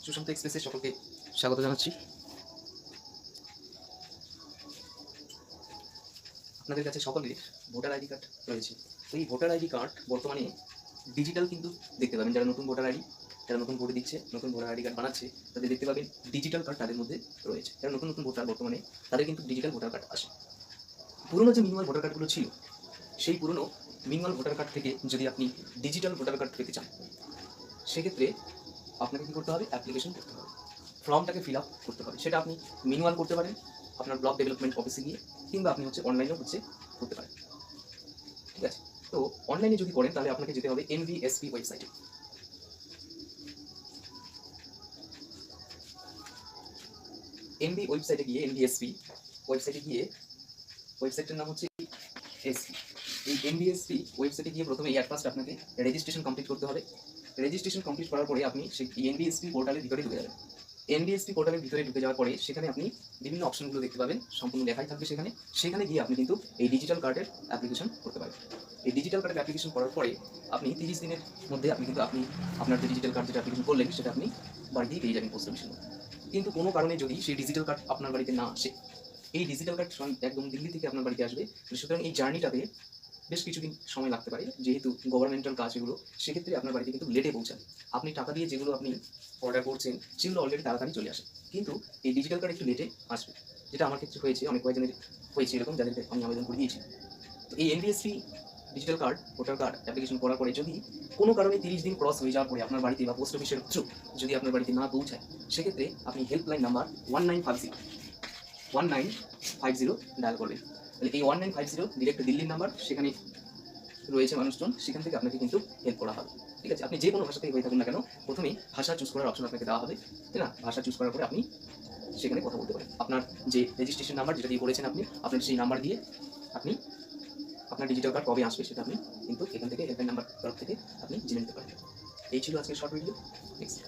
সুশান্ত এক্সপ্রেসে সকলকে স্বাগত জানাচ্ছি। আপনাদের কাছে সকলের ভোটার আইডি কার্ড রয়েছে। তো এই ভোটার আইডি কার্ড বর্তমানে ডিজিটাল কিন্তু দেখতে পাবেন। যারা নতুন ভোটার আইডি, যারা নতুন ভোট দিচ্ছে, নতুন ভোটার আইডি কার্ড বানাচ্ছে, তাদের দেখতে পাবেন ডিজিটাল কার্ড তাদের মধ্যে রয়েছে। যারা নতুন নতুন ভোটার বর্তমানে, তাদের কিন্তু ডিজিটাল ভোটার কার্ড আসে। পুরনো যে মিনিমাল ভোটার কার্ডগুলো ছিল, সেই পুরনো মিনিমাল ভোটার কার্ড থেকে যদি আপনি ডিজিটাল ভোটার কার্ড পেতে চান, সেক্ষেত্রে আপনাকে কী করতে হবে? অ্যাপ্লিকেশন করতে হবে, ফর্মটাকে ফিল আপ করতে হবে। সেটা আপনি ম্যানুয়াল করতে পারেন আপনার ব্লক ডেভেলপমেন্ট অফিসে গিয়ে, কিংবা আপনি অনলাইনেও করতে পারেন। ঠিক আছে? তো অনলাইনে যদি করেন তাহলে আপনাকে যেতে হবে এনভিএসপি ওয়েবসাইটে। এনভিএসপি ওয়েবসাইটে গিয়ে, ওয়েবসাইটের নাম হচ্ছে এসপি। এই এনভিএসপি ওয়েবসাইটে গিয়ে প্রথমে অ্যাট ফার্স্ট আপনাকে রেজিস্ট্রেশন কমপ্লিট করতে হবে। রেজিস্ট্রেশন কমপ্লিট করার পরে আপনি সেই এনভিএসপি পোর্টালের ভিতরে ঢুকে যাবেন। এনভিএসপি পোর্টালের ভিতরে ঢুকে যাওয়ার পরে সেখানে আপনি বিভিন্ন অপশনগুলো দেখতে পাবেন, সম্পূর্ণ লেখাই থাকবে সেখানে। সেখানে গিয়ে আপনি কিন্তু এই ডিজিটাল কার্ডের অ্যাপ্লিকেশন করতে পারেন। এই ডিজিটাল কার্ডের অ্যাপ্লিকেশন করার পরে আপনি 30 দিনের মধ্যে আপনি কিন্তু আপনার যে ডিজিটাল কার্ড যেটা অ্যাপ্লিকেশন করলেন সেটা আপনি বাড়িতেই পেয়ে যাবেন পোস্ট অফিসের মধ্যে। কিন্তু কোনো কারণে যদি সেই ডিজিটাল কার্ড আপনার বাড়িতে না আসে, এই ডিজিটাল কার্ড একদম দিল্লি থেকে আপনার বাড়িতে আসবে, সুতরাং এই জার্নিটাতে বেশ কিছুদিন সময় লাগতে পারে, যেহেতু গভর্নমেন্টাল কাজ এগুলো। সেক্ষেত্রে আপনার বাড়িতে কিন্তু লেটে পৌঁছায়। আপনি টাকা দিয়ে যেগুলো আপনি অর্ডার করছেন সেগুলো অলরেডি তাড়াতাড়ি চলে আসে, কিন্তু এই ডিজিটাল কার্ড একটু লেটে আসবে, যেটা আমার ক্ষেত্রে হয়েছে, অনেক কয়েকজনের হয়েছে এরকম, যাদেরকে আমি আবেদন করে দিয়েছি। তো এই NVSP digital card, voter card application করার পরে যদি কোনো কারণে 30 দিন ক্রস হয়ে যাওয়ার পরে আপনার বাড়িতে বা পোস্ট অফিসের থ্রু যদি আপনার বাড়িতে না পৌঁছায়, সেক্ষেত্রে আপনি হেল্পলাইন নাম্বার 1950 ডায়াল করবেন। তাহলে এই 1950 ডিরেক্ট দিল্লির নাম্বার, সেখানে রয়েছে মানুষজন, সেখান থেকে আপনাকে কিন্তু হেল্প করা হবে। ঠিক আছে? আপনি যে কোনো ভাষাতেই হয়ে থাকুন না কেন, প্রথমেই ভাষা চুজ করার অপশন আপনাকে দেওয়া হবে, তাই না? ভাষা চুজ করার পরে আপনি সেখানে কথা বলতে পারেন। আপনার যে রেজিস্ট্রেশন নাম্বার যেটা দিয়ে করেছেন আপনি, আপনার সেই নাম্বার দিয়ে আপনি আপনার ডিজিটাল কার্ড কবে আসবে সেটা আপনি কিন্তু এখান থেকে হেল্পলাইন নাম্বার তরফ থেকে আপনি জেনে নিতে পারেন। এই ছিল আজকের শর্ট ভিডিও। নেক্সট।